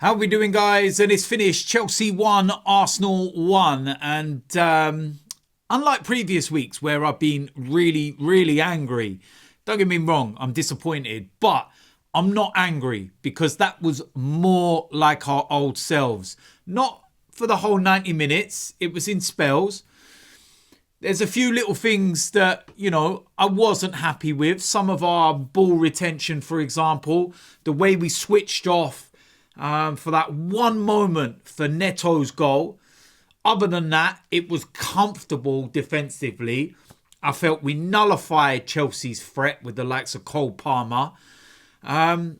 How are we doing, guys? And it's finished. Chelsea 1, Arsenal 1. And unlike previous weeks where I've been really angry, don't get me wrong, I'm disappointed. But I'm not angry because that was more like our old selves. Not for the whole 90 minutes. It was in spells. There's a few little things that, I wasn't happy with. Some of our ball retention, for example. The way we switched off for that one moment for Neto's goal. Other than that, it was comfortable defensively. I felt we nullified Chelsea's threat with the likes of Cole Palmer. And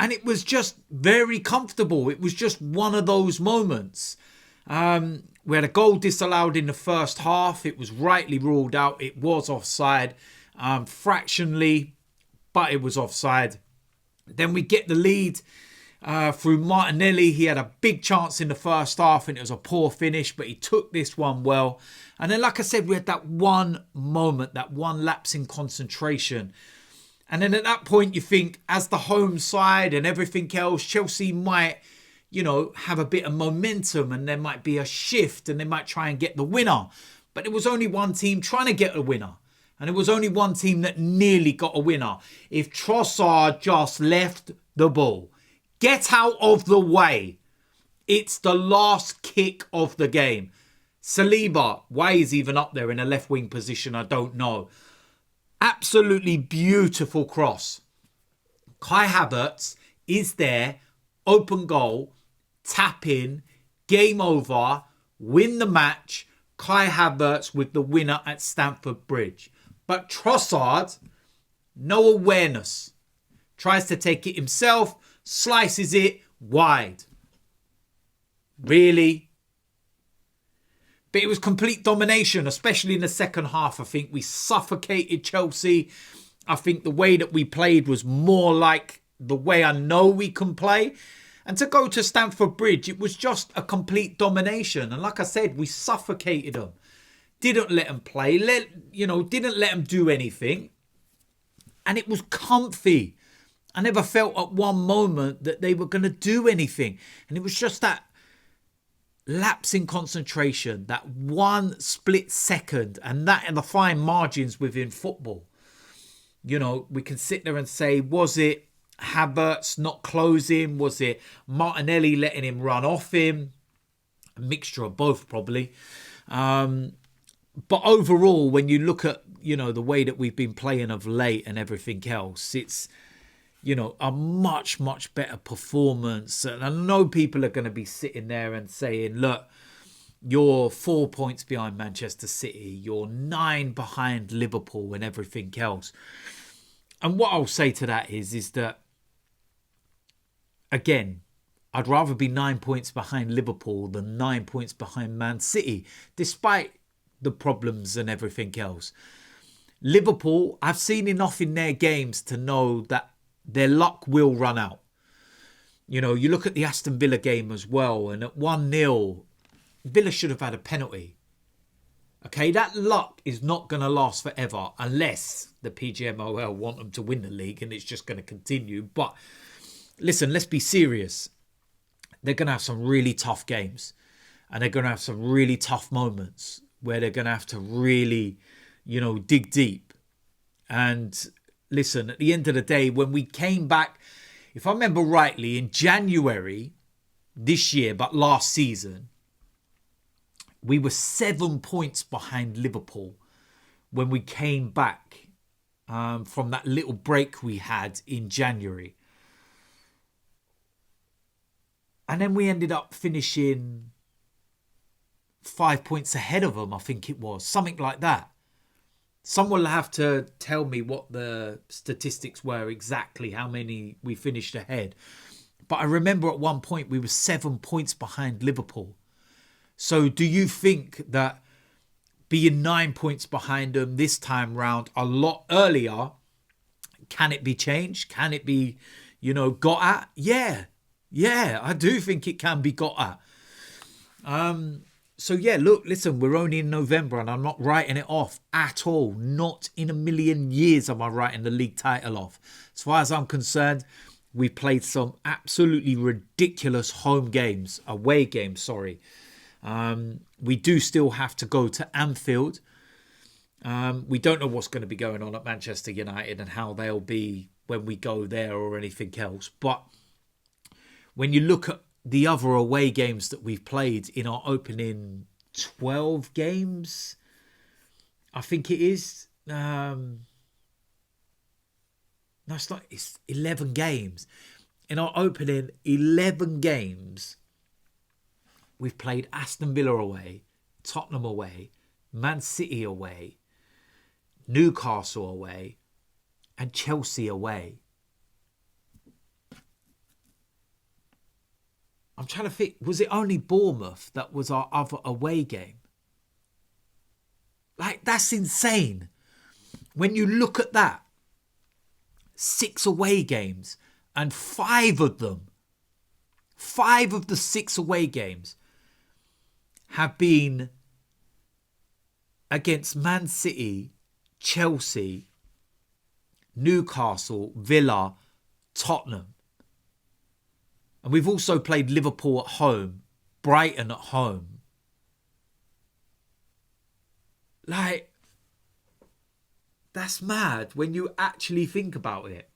it was just very comfortable. It was just one of those moments. We had a goal disallowed in the first half. It was rightly ruled out. It was offside, fractionally, but it was offside. Then we get the lead through Martinelli. He had a big chance in the first half and it was a poor finish, but he took this one well. And then, like I said, we had that one moment, that one lapse in concentration. And then at that point, you think, as the home side and everything else, Chelsea might, have a bit of momentum and there might be a shift and they might try and get the winner. But it was only one team trying to get a winner. And it was only one team that nearly got a winner. If Trossard just left the ball, get out of the way. It's the last kick of the game. Saliba, why he's even up there in a left wing position, I don't know. Absolutely beautiful cross. Kai Havertz is there, open goal, tap in, game over, win the match. Kai Havertz with the winner at Stamford Bridge. But Trossard, no awareness. Tries to take it himself, slices it wide. Really? But it was complete domination, especially in the second half. I think we suffocated Chelsea. I think the way that we played was more like the way I know we can play. And to go to Stamford Bridge, it was just a complete domination. And like I said, we suffocated them. Didn't let them play. Didn't let them do anything. And it was comfy. I never felt at one moment that they were going to do anything. And it was just that lapse in concentration, that one split second, and that in the fine margins within football. We can sit there and say, was it Havertz not closing? Was it Martinelli letting him run off him? A mixture of both, probably. But overall, when you look at, the way that we've been playing of late and everything else, it's, a much better performance. And I know people are going to be sitting there and saying, look, you're 4 points behind Manchester City. You're 9 behind Liverpool and everything else. And what I'll say to that is that, again, I'd rather be 9 points behind Liverpool than 9 points behind Man City, despite the problems and everything else. Liverpool, I've seen enough in their games to know that their luck will run out. You look at the Aston Villa game as well, and at 1-0, Villa should have had a penalty. Okay, that luck is not going to last forever unless the PGMOL want them to win the league and it's just going to continue. But listen, let's be serious. They're going to have some really tough games and they're going to have some really tough moments where they're going to have to really, dig deep. And listen, at the end of the day, when we came back, if I remember rightly, in January this year, but last season, we were 7 points behind Liverpool when we came back from that little break we had in January. And then we ended up finishing 5 points ahead of them, I think it was. Something like that. Someone will have to tell me what the statistics were exactly, how many we finished ahead. But I remember at one point we were 7 points behind Liverpool. So do you think that being 9 points behind them this time round a lot earlier, can it be changed? Can it be, got at? Yeah, I do think it can be got at. So yeah, look, listen, we're only in November and I'm not writing it off at all. Not in a million years am I writing the league title off. As far as I'm concerned, We played some absolutely ridiculous away games, sorry. We do still have to go to Anfield. We don't know what's going to be going on at Manchester United and how they'll be when we go there or anything else. But when you look at the other away games that we've played in our opening 12 games, I think it is. No, it's not. It's 11 games. In our opening 11 games, we've played Aston Villa away, Tottenham away, Man City away, Newcastle away, and Chelsea away. I'm trying to think, was it only Bournemouth that was our other away game? Like, that's insane. When you look at that, 6 away games, and 5 of the 6 away games have been against Man City, Chelsea, Newcastle, Villa, Tottenham. And we've also played Liverpool at home, Brighton at home. Like, that's mad when you actually think about it.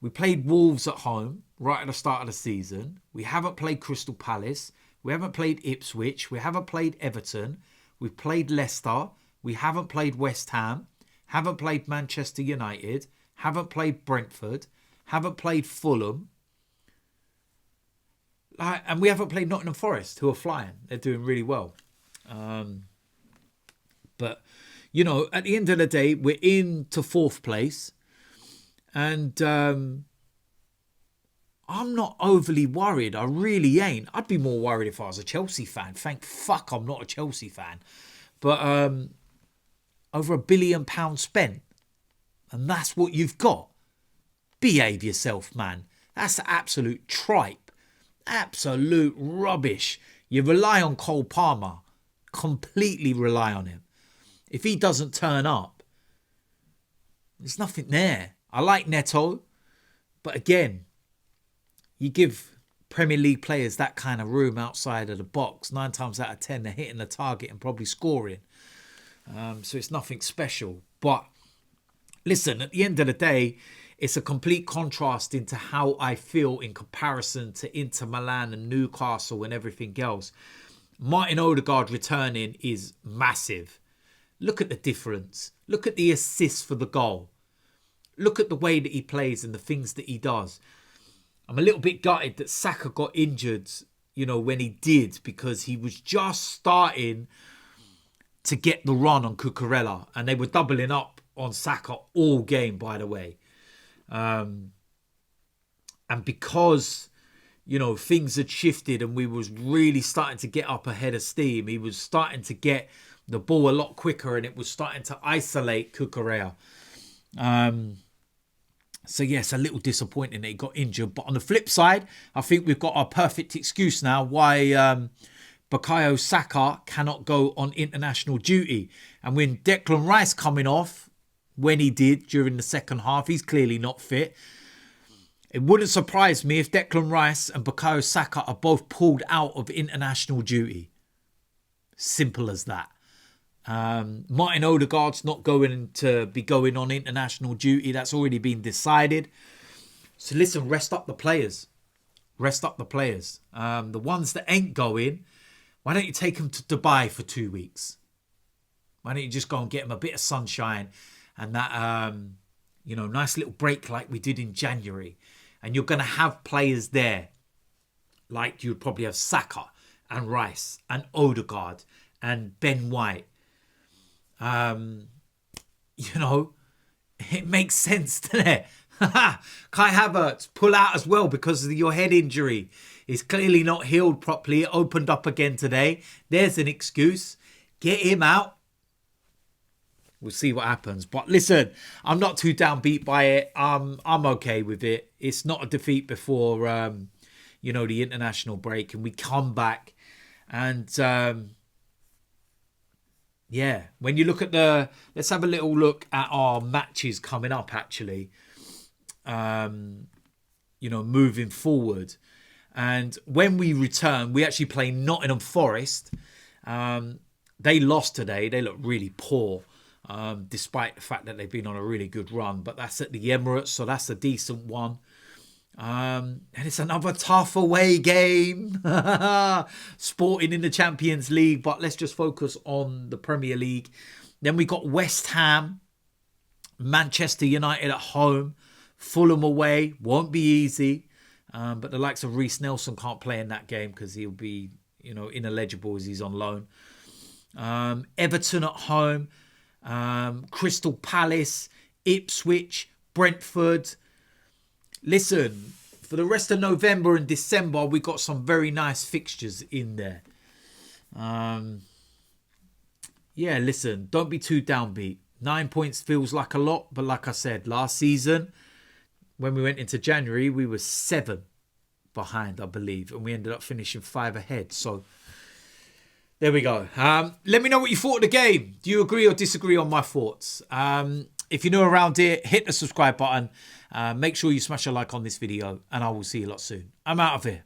We played Wolves at home right at the start of the season. We haven't played Crystal Palace. We haven't played Ipswich. We haven't played Everton. We've played Leicester. We haven't played West Ham. Haven't played Manchester United. Haven't played Brentford. Haven't played Fulham. And we haven't played Nottingham Forest, who are flying. They're doing really well. But, you know, at the end of the day, we're into 4th place. And I'm not overly worried. I really ain't. I'd be more worried if I was a Chelsea fan. Thank fuck I'm not a Chelsea fan. But over £1 billion spent. And that's what you've got. Behave yourself, man. That's absolute tripe. Absolute rubbish. You rely on Cole Palmer. Completely rely on him. If he doesn't turn up, there's nothing there. I like Neto. But again, you give Premier League players that kind of room outside of the box. 9 times out of 10, they're hitting the target and probably scoring. So it's nothing special. But listen, at the end of the day, it's a complete contrast into how I feel in comparison to Inter Milan and Newcastle and everything else. Martin Odegaard returning is massive. Look at the difference. Look at the assist for the goal. Look at the way that he plays and the things that he does. I'm a little bit gutted that Saka got injured, you know, when he did, because he was just starting to get the run on Cucurella, and they were doubling up on Saka all game, by the way. And because, you know, things had shifted and we was really starting to get up ahead of steam, he was starting to get the ball a lot quicker and it was starting to isolate Cucurella. So yes, a little disappointing that he got injured. But on the flip side, I think we've got our perfect excuse now why Bukayo Saka cannot go on international duty. And when Declan Rice coming off, when he did during the second half, he's clearly not fit. It wouldn't surprise me if Declan Rice and Bukayo Saka are both pulled out of international duty. Simple as that. Martin Odegaard's not going to be going on international duty. That's already been decided. So listen, rest up the players. Rest up the players. The ones that ain't going, why don't you take them to Dubai for 2 weeks? Why don't you just go and get them a bit of sunshine and that, you know, nice little break like we did in January. And you're going to have players there like you'd probably have Saka and Rice and Odegaard and Ben White. You know, it makes sense, doesn't it? Kai Havertz pull out as well because of your head injury. He's clearly not healed properly. It opened up again today. There's an excuse. Get him out. We'll see what happens. But listen, I'm not too downbeat by it. I'm okay with it. It's not a defeat before, you know, the international break. And we come back. And, yeah, when you look at let's have a little look at our matches coming up, actually. moving forward. And when we return, we actually play Nottingham Forest. They lost today. They look really poor, despite the fact that they've been on a really good run. But that's at the Emirates, so that's a decent one. And it's another tough away game. Sporting in the Champions League, but let's just focus on the Premier League. Then we got West Ham, Manchester United at home, Fulham away. Won't be easy. But the likes of Reece Nelson can't play in that game because he'll be, ineligible as he's on loan. Everton at home, Crystal Palace, Ipswich, Brentford. Listen, for the rest of November and December, we got some very nice fixtures in there. Listen, don't be too downbeat. 9 points feels like a lot, but like I said, last season, when we went into January, we were 7 behind, I believe, and we ended up finishing 5 ahead. So there we go. Let me know what you thought of the game. Do you agree or disagree on my thoughts? If you're new around here, hit the subscribe button. Make sure you smash a like on this video, and I will see you a lot soon. I'm out of here.